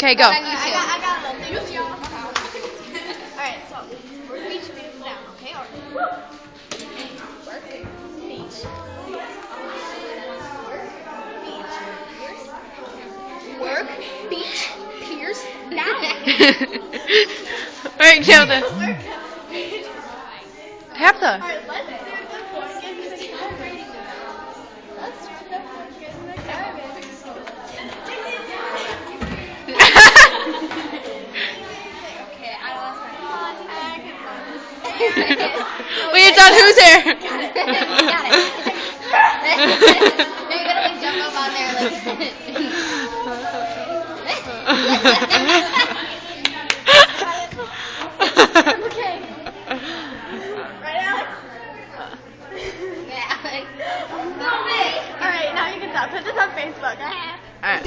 Okay, go. I got the things, y'all. Alright, so work, beach, down, okay? Work, beach. Work, beach, pierce, down. Alright, Tabatha. Work, Tabatha. Alright, let's do the fork in the cabbage. Let's do the fork in the cabbage. Okay, I lost my contact. When you're done, who's there? Got it. Now you gotta like jump up on there like. Okay. Right, Alex? Yeah, Alex. Alright, now you can stop. Put this on Facebook. Alright.